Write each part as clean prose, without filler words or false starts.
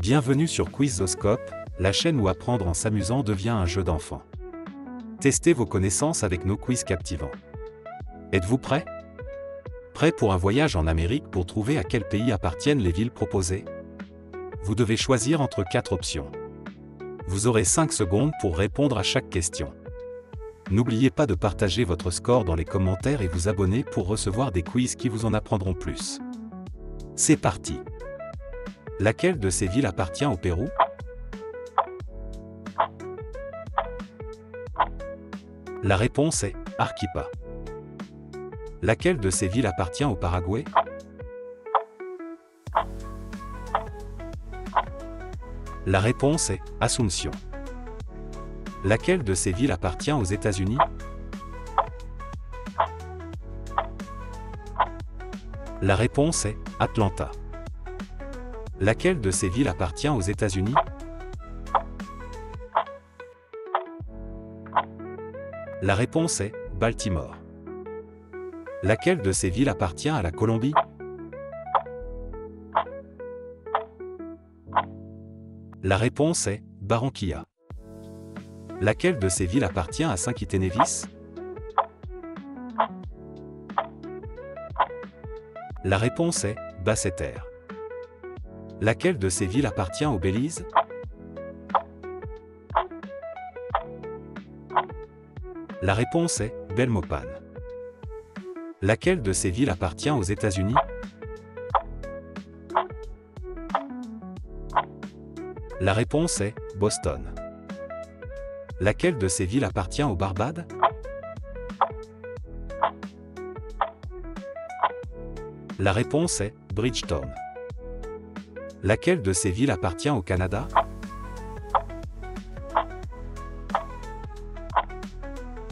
Bienvenue sur Quizoscope, la chaîne où apprendre en s'amusant devient un jeu d'enfant. Testez vos connaissances avec nos quiz captivants. Êtes-vous prêts? Prêt pour un voyage en Amérique pour trouver à quel pays appartiennent les villes proposées? Vous devez choisir entre 4 options. Vous aurez 5 secondes pour répondre à chaque question. N'oubliez pas de partager votre score dans les commentaires et vous abonner pour recevoir des quiz qui vous en apprendront plus. C'est parti! Laquelle de ces villes appartient au Pérou? La réponse est Arequipa. Laquelle de ces villes appartient au Paraguay? La réponse est Asunción. Laquelle de ces villes appartient aux États-Unis? La réponse est Atlanta. Laquelle de ces villes appartient aux États-Unis? La réponse est Baltimore. Laquelle de ces villes appartient à la Colombie? La réponse est Barranquilla. Laquelle de ces villes appartient à Saint-Kitts-et-Nevis? La réponse est Basseterre. Laquelle de ces villes appartient au Belize? La réponse est Belmopan. Laquelle de ces villes appartient aux États-Unis? La réponse est Boston. Laquelle de ces villes appartient aux Barbades? La réponse est Bridgetown. Laquelle de ces villes appartient au Canada?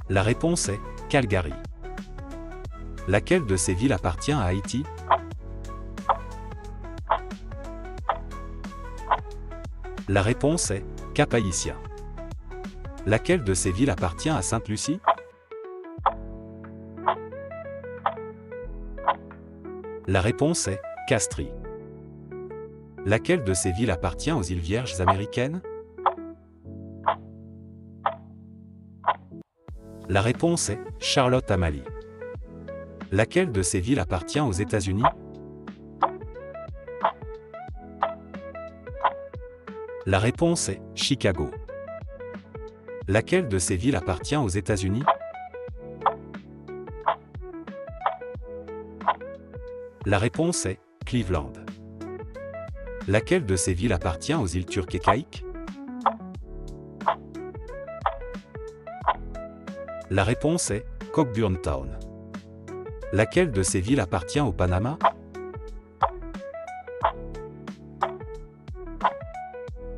La réponse est Calgary. Laquelle de ces villes appartient à Haïti? La réponse est Cap-Haïtien. Laquelle de ces villes appartient à Sainte-Lucie? La réponse est Castries. Laquelle de ces villes appartient aux îles Vierges américaines? La réponse est Charlotte-Amalie. Laquelle de ces villes appartient aux États-Unis? La réponse est Chicago. Laquelle de ces villes appartient aux États-Unis? La réponse est Cleveland. Laquelle de ces villes appartient aux îles Turques et Caïques? La réponse est Cockburn Town. Laquelle de ces villes appartient au Panama?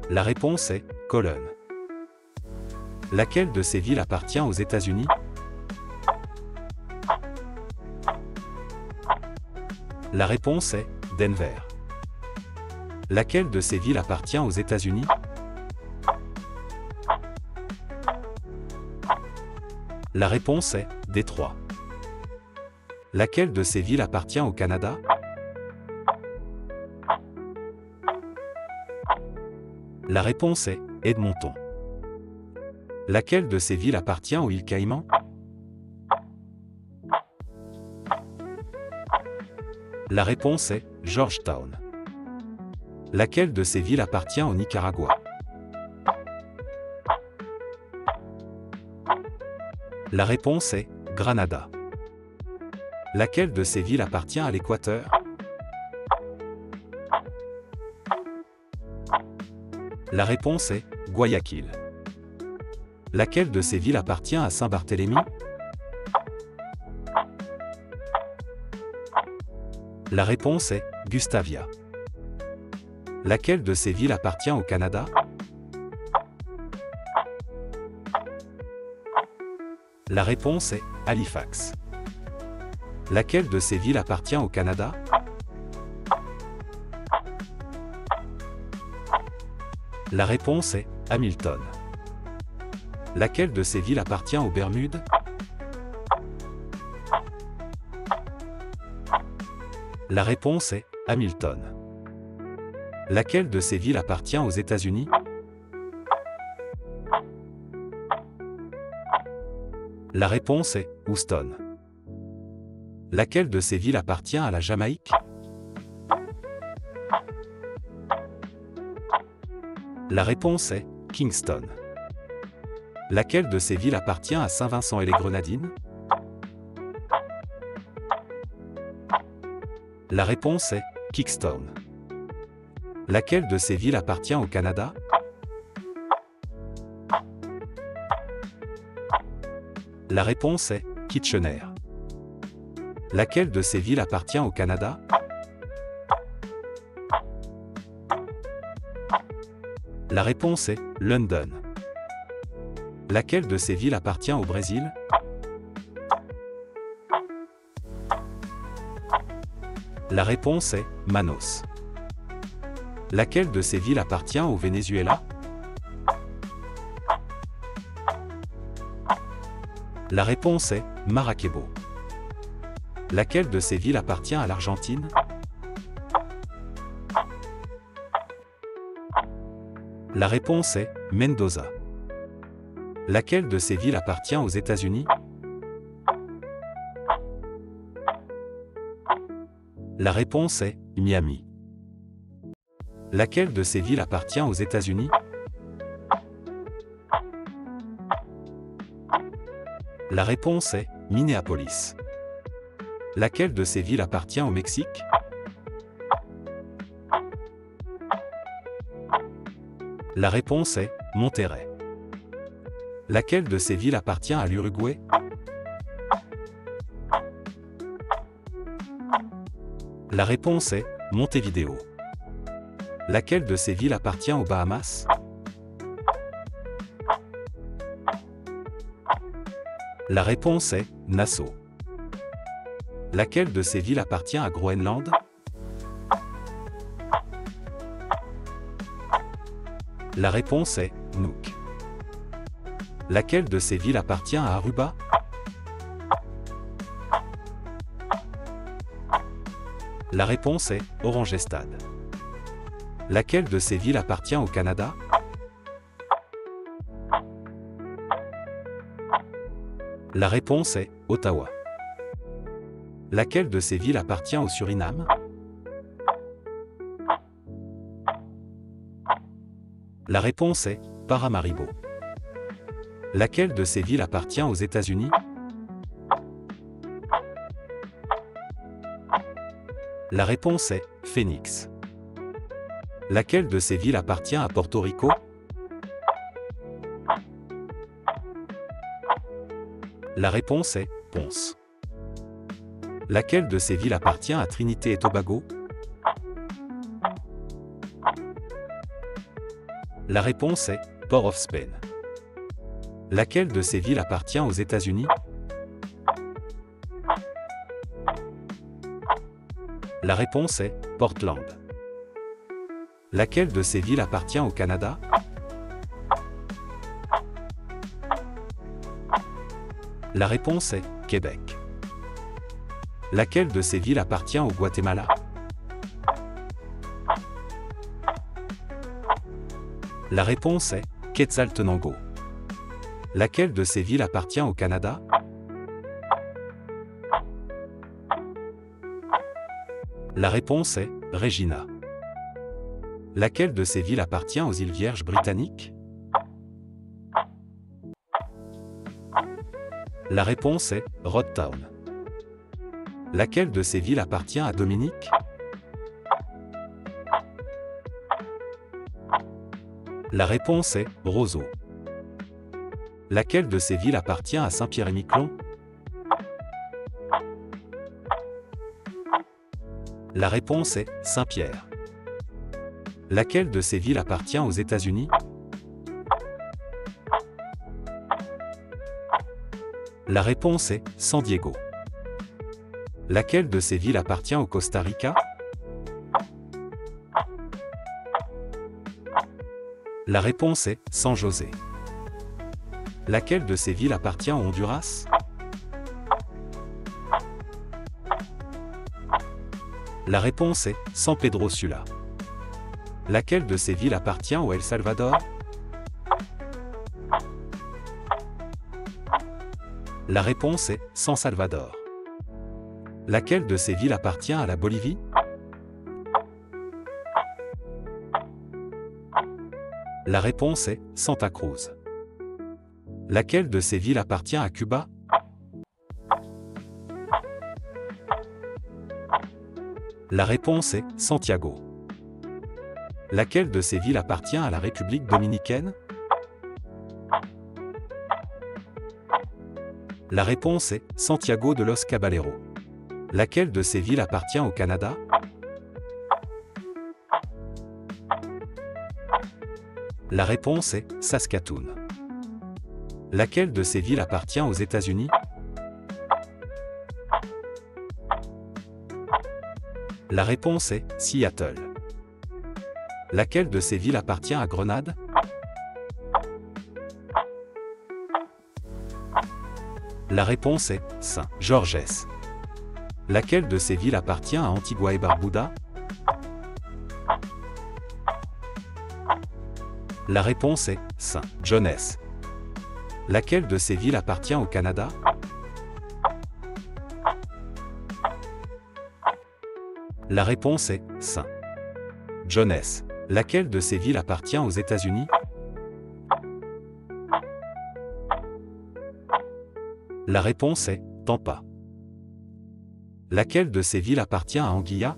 La réponse est Cologne. Laquelle de ces villes appartient aux États-Unis? La réponse est Denver. Laquelle de ces villes appartient aux États-Unis? La réponse est Détroit. Laquelle de ces villes appartient au Canada? La réponse est Edmonton. Laquelle de ces villes appartient aux îles Caïmans? La réponse est Georgetown. Laquelle de ces villes appartient au Nicaragua? La réponse est Granada. Laquelle de ces villes appartient à l'Équateur? La réponse est Guayaquil. Laquelle de ces villes appartient à Saint-Barthélemy? La réponse est Gustavia. Laquelle de ces villes appartient au Canada? La réponse est Halifax. Laquelle de ces villes appartient au Canada? La réponse est Hamilton. Laquelle de ces villes appartient aux Bermudes? La réponse est Hamilton. Laquelle de ces villes appartient aux États-Unis? La réponse est Houston. Laquelle de ces villes appartient à la Jamaïque? La réponse est Kingston. Laquelle de ces villes appartient à Saint-Vincent-et-les-Grenadines? La réponse est Kingston. Laquelle de ces villes appartient au Canada? La réponse est Kitchener. Laquelle de ces villes appartient au Canada? La réponse est London. Laquelle de ces villes appartient au Brésil? La réponse est Manaus. Laquelle de ces villes appartient au Venezuela? La réponse est Maracaibo. Laquelle de ces villes appartient à l'Argentine? La réponse est Mendoza. Laquelle de ces villes appartient aux États-Unis? La réponse est Miami. Laquelle de ces villes appartient aux États-Unis? La réponse est Minneapolis. Laquelle de ces villes appartient au Mexique? La réponse est Monterrey. Laquelle de ces villes appartient à l'Uruguay? La réponse est Montevideo. Laquelle de ces villes appartient aux Bahamas? La réponse est Nassau. Laquelle de ces villes appartient à Groenland? La réponse est Nuuk. Laquelle de ces villes appartient à Aruba? La réponse est Orangestad. Laquelle de ces villes appartient au Canada? La réponse est Ottawa. Laquelle de ces villes appartient au Suriname? La réponse est Paramaribo. Laquelle de ces villes appartient aux États-Unis? La réponse est Phoenix. Laquelle de ces villes appartient à Porto Rico? La réponse est Ponce. Laquelle de ces villes appartient à Trinité et Tobago? La réponse est Port of Spain. Laquelle de ces villes appartient aux États-Unis? La réponse est Portland. Laquelle de ces villes appartient au Canada? La réponse est Québec. Laquelle de ces villes appartient au Guatemala? La réponse est Quetzaltenango. Laquelle de ces villes appartient au Canada? La réponse est Regina. Laquelle de ces villes appartient aux îles Vierges britanniques? La réponse est Rodtown. Laquelle de ces villes appartient à Dominique? La réponse est Roseau. Laquelle de ces villes appartient à Saint-Pierre-et-Miquelon? La réponse est Saint-Pierre. Laquelle de ces villes appartient aux États-Unis? La réponse est San Diego. Laquelle de ces villes appartient au Costa Rica? La réponse est San José. Laquelle de ces villes appartient au Honduras? La réponse est San Pedro Sula. Laquelle de ces villes appartient au El Salvador? La réponse est San Salvador. Laquelle de ces villes appartient à la Bolivie? La réponse est Santa Cruz. Laquelle de ces villes appartient à Cuba? La réponse est Santiago. Laquelle de ces villes appartient à la République dominicaine? La réponse est Santiago de los Caballeros. Laquelle de ces villes appartient au Canada? La réponse est Saskatoon. Laquelle de ces villes appartient aux États-Unis? La réponse est Seattle. Laquelle de ces villes appartient à Grenade? La réponse est Saint-Georges. Laquelle de ces villes appartient à Antigua et Barbuda? La réponse est Saint-John's. Laquelle de ces villes appartient au Canada? La réponse est Saint-John's. Laquelle de ces villes appartient aux États-Unis? La réponse est Tampa. Laquelle de ces villes appartient à Anguilla?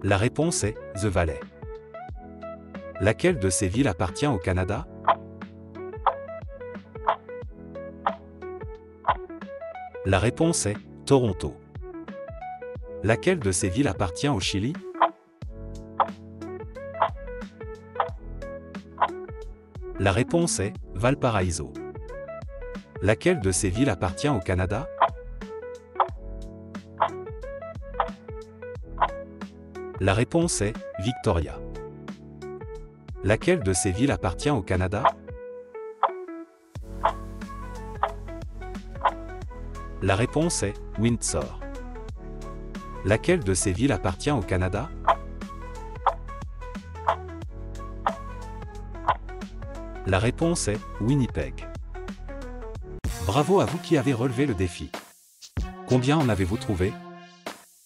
La réponse est The Valley. Laquelle de ces villes appartient au Canada? La réponse est Toronto. Laquelle de ces villes appartient au Chili? La réponse est Valparaiso. Laquelle de ces villes appartient au Canada? La réponse est Victoria. Laquelle de ces villes appartient au Canada? La réponse est Windsor. Laquelle de ces villes appartient au Canada? La réponse est Winnipeg. Bravo à vous qui avez relevé le défi. Combien en avez-vous trouvé?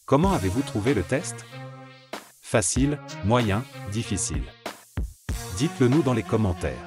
Comment avez-vous trouvé le test? Facile, moyen, difficile? Dites-le nous dans les commentaires.